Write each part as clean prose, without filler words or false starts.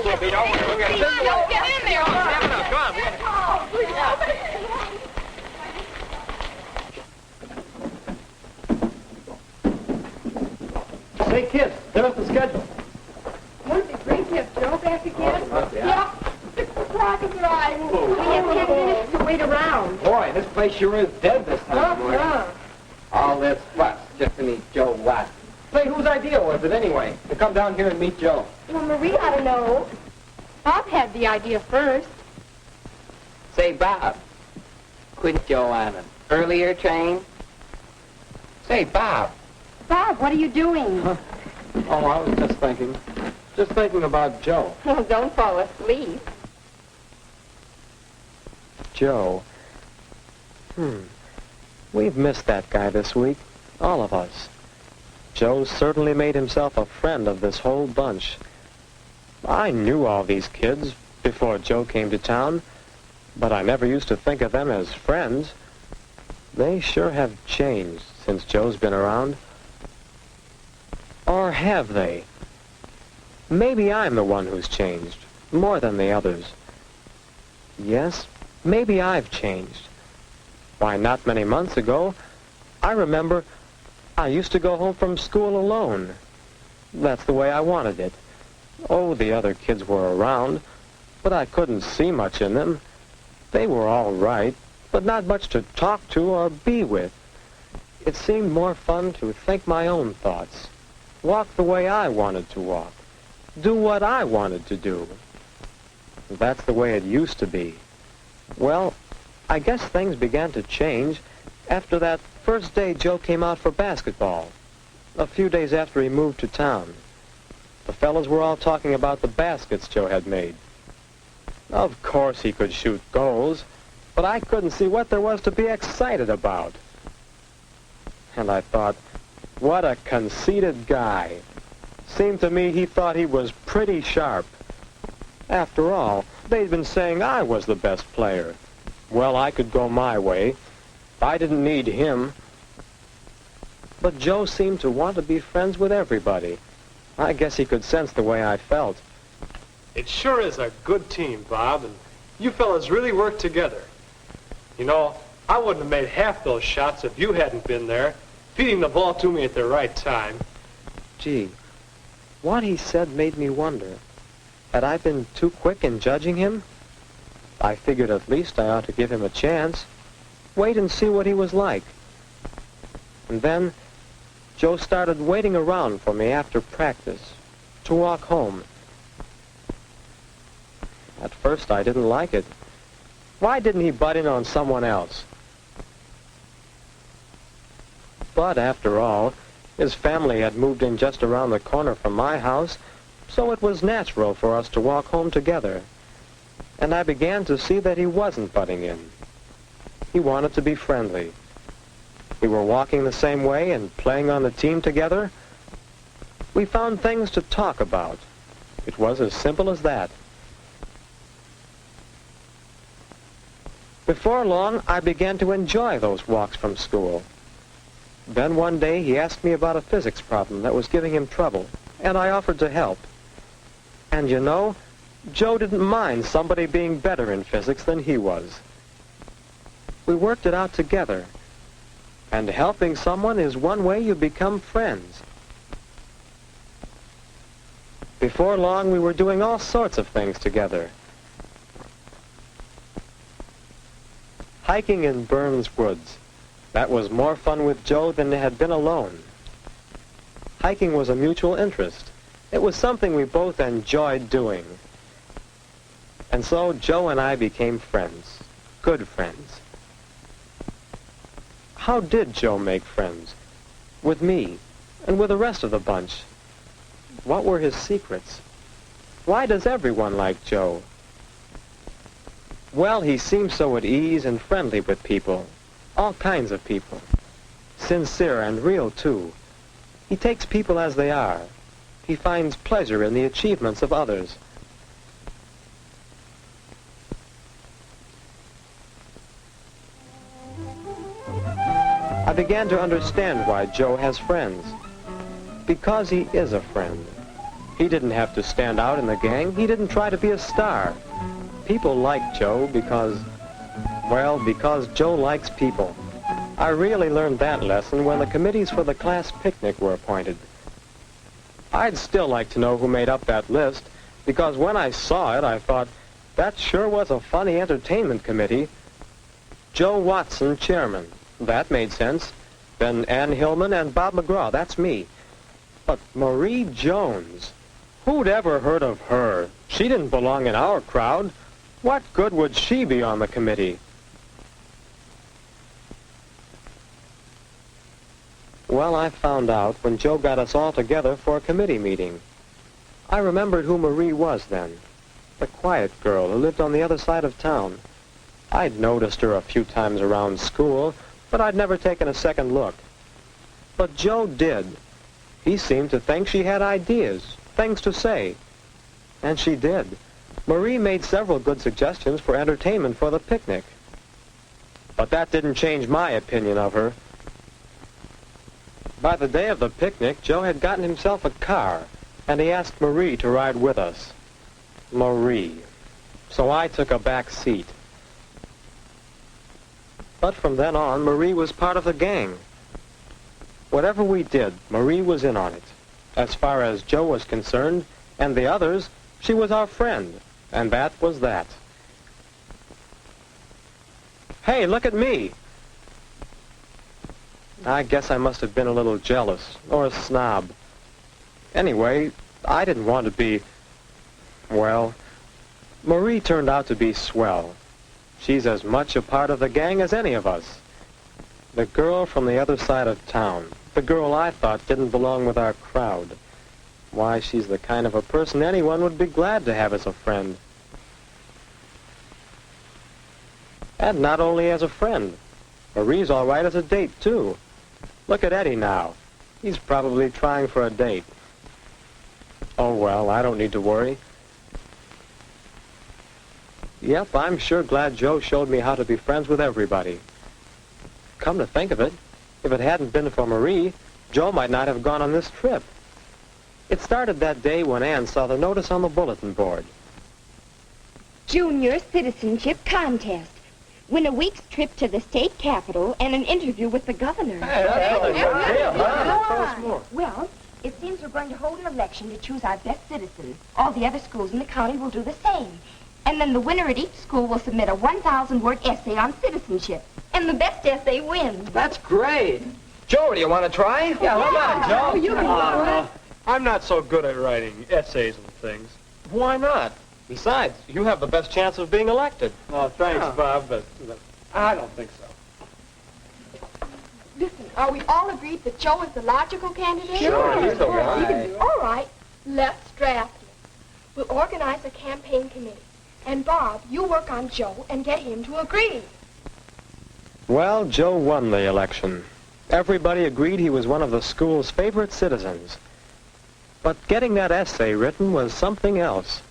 Here we'll be. Don't worry. We'll get in there. Come on. Hey, kids, there's the schedule. Won't it bring Jeff Joe back again? Yeah. 6 o'clock is right. We have 10 minutes to wait around. Boy, this place sure is dead this time of morning. All this fuss just to meet Joe Watt. Say, whose idea was it anyway, to come down here and meet Joe? Well, Marie ought to know. Bob had the idea first. Say, Bob, couldn't Joe on an earlier train? Say, Bob. Bob, what are you doing? Oh, I was just thinking. Just thinking about Joe. Well, don't fall asleep. Joe. We've missed that guy this week. All of us. Joe certainly made himself a friend of this whole bunch. I knew all these kids before Joe came to town, but I never used to think of them as friends. They sure have changed since Joe's been around. Or have they? Maybe I'm the one who's changed, more than the others. Yes, maybe I've changed. Why, not many months ago, I remember I used to go home from school alone. That's the way I wanted it. Oh, the other kids were around, but I couldn't see much in them. They were all right, but not much to talk to or be with. It seemed more fun to think my own thoughts, walk the way I wanted to walk, do what I wanted to do. That's the way it used to be. Well, I guess things began to change after that first day Joe came out for basketball, a few days after he moved to town. The fellas were all talking about the baskets Joe had made. Of course he could shoot goals, but I couldn't see what there was to be excited about. And I thought, what a conceited guy. Seemed to me he thought he was pretty sharp. After all, they'd been saying I was the best player. Well, I could go my way. I didn't need him. But Joe seemed to want to be friends with everybody. I guess he could sense the way I felt. It sure is a good team, Bob, and you fellas really work together. You know, I wouldn't have made half those shots if you hadn't been there, feeding the ball to me at the right time. Gee, what he said made me wonder. Had I been too quick in judging him? I figured at least I ought to give him a chance. Wait and see what he was like. And then Joe started waiting around for me after practice to walk home. At first I didn't like it. Why didn't he butt in on someone else? But after all, his family had moved in just around the corner from my house, so it was natural for us to walk home together. And I began to see that he wasn't butting in. He wanted to be friendly. We were walking the same way and playing on the team together. We found things to talk about. It was as simple as that. Before long, I began to enjoy those walks from school. Then one day he asked me about a physics problem that was giving him trouble, and I offered to help. And you know, Joe didn't mind somebody being better in physics than he was. We worked it out together. And helping someone is one way you become friends. Before long, we were doing all sorts of things together. Hiking in Burns Woods. That was more fun with Joe than it had been alone. Hiking was a mutual interest. It was something we both enjoyed doing. And so Joe and I became friends. Good friends. How did Joe make friends? With me, and with the rest of the bunch. What were his secrets? Why does everyone like Joe? Well, he seems so at ease and friendly with people. All kinds of people. Sincere and real, too. He takes people as they are. He finds pleasure in the achievements of others. I began to understand why Joe has friends. Because he is a friend. He didn't have to stand out in the gang. He didn't try to be a star. People liked Joe because Joe likes people. I really learned that lesson when the committees for the class picnic were appointed. I'd still like to know who made up that list, because when I saw it, I thought, that sure was a funny entertainment committee. Joe Watson, chairman. That made sense. Then Ann Hillman and Bob McGraw. That's me. But Marie Jones, who'd ever heard of her? She didn't belong in our crowd. What good would she be on the committee? Well, I found out when Joe got us all together for a committee meeting. I remembered who Marie was then. The quiet girl who lived on the other side of town. I'd noticed her a few times around school, but I'd never taken a second look. But Joe did. He seemed to think she had ideas, things to say. And she did. Marie made several good suggestions for entertainment for the picnic. But that didn't change my opinion of her. By the day of the picnic, Joe had gotten himself a car, and he asked Marie to ride with us. Marie. So I took a back seat. But from then on, Marie was part of the gang. Whatever we did, Marie was in on it. As far as Joe was concerned, and the others, she was our friend, and that was that. Hey, look at me! I guess I must have been a little jealous, or a snob. Anyway, I didn't want to be, well, Marie turned out to be swell. She's as much a part of the gang as any of us. The girl from the other side of town, the girl I thought didn't belong with our crowd. Why, she's the kind of a person anyone would be glad to have as a friend. And not only as a friend. Marie's all right as a date, too. Look at Eddie now. He's probably trying for a date. Oh, well, I don't need to worry. Yep, I'm sure glad Joe showed me how to be friends with everybody. Come to think of it, if it hadn't been for Marie, Joe might not have gone on this trip. It started that day when Ann saw the notice on the bulletin board. Junior Citizenship Contest. Win a week's trip to the state capitol and an interview with the governor. Hey, that's a good deal, huh? Tell us more. Well, it seems we're going to hold an election to choose our best citizens. All the other schools in the county will do the same. And then the winner at each school will submit a 1,000-word essay on citizenship. And the best essay wins. That's great. Joe, do you want to try? Yeah, come on, Joe. You can do it. I'm not so good at writing essays and things. Why not? Besides, you have the best chance of being elected. Oh, thanks, Bob, but I don't think so. Listen, are we all agreed that Joe is the logical candidate? Sure, he's the guy. All right, let's draft him. We'll organize a campaign committee. And Bob, you work on Joe and get him to agree. Well, Joe won the election. Everybody agreed he was one of the school's favorite citizens. But getting that essay written was something else.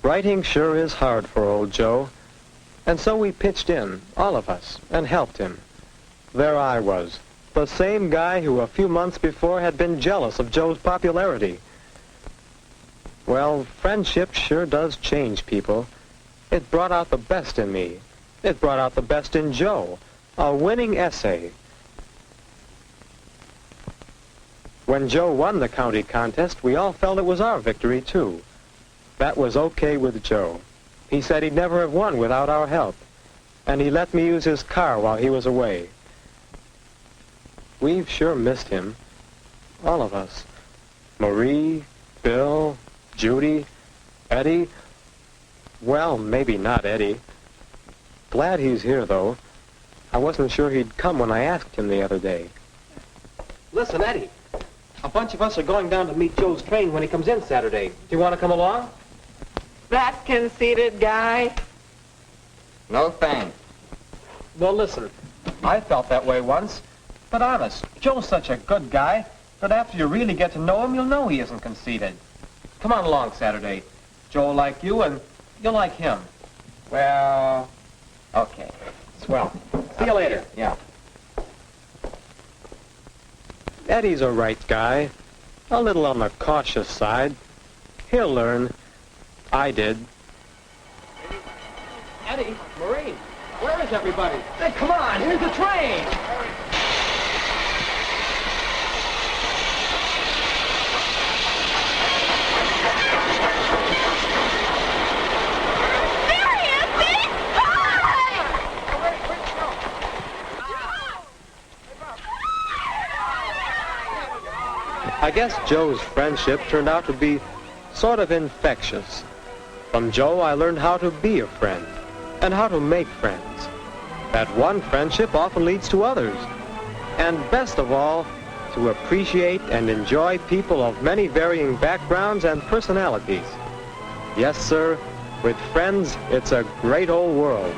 Writing sure is hard for old Joe. And so we pitched in, all of us, and helped him. There I was, the same guy who a few months before had been jealous of Joe's popularity. Well, friendship sure does change people. It brought out the best in me. It brought out the best in Joe. A winning essay. When Joe won the county contest, we all felt it was our victory, too. That was okay with Joe. He said he'd never have won without our help. And he let me use his car while he was away. We've sure missed him. All of us. Marie, Bill, Judy, Eddie. Well, maybe not Eddie. Glad he's here, though. I wasn't sure he'd come when I asked him the other day. Listen, Eddie, a bunch of us are going down to meet Joe's train when he comes in Saturday. Do you want to come along? That conceited guy? No thanks. Well, listen, I felt that way once. But honest, Joe's such a good guy that after you really get to know him, you'll know he isn't conceited. Come on along Saturday. Joe will like you, and you'll like him. Well, okay. Swell. See you later. Yeah. Eddie's a right guy. A little on the cautious side. He'll learn. I did. Eddie, Marie, where is everybody? Hey, come on, here's the train. I guess Joe's friendship turned out to be sort of infectious. From Joe, I learned how to be a friend and how to make friends. That one friendship often leads to others. And best of all, to appreciate and enjoy people of many varying backgrounds and personalities. Yes, sir, with friends, it's a great old world.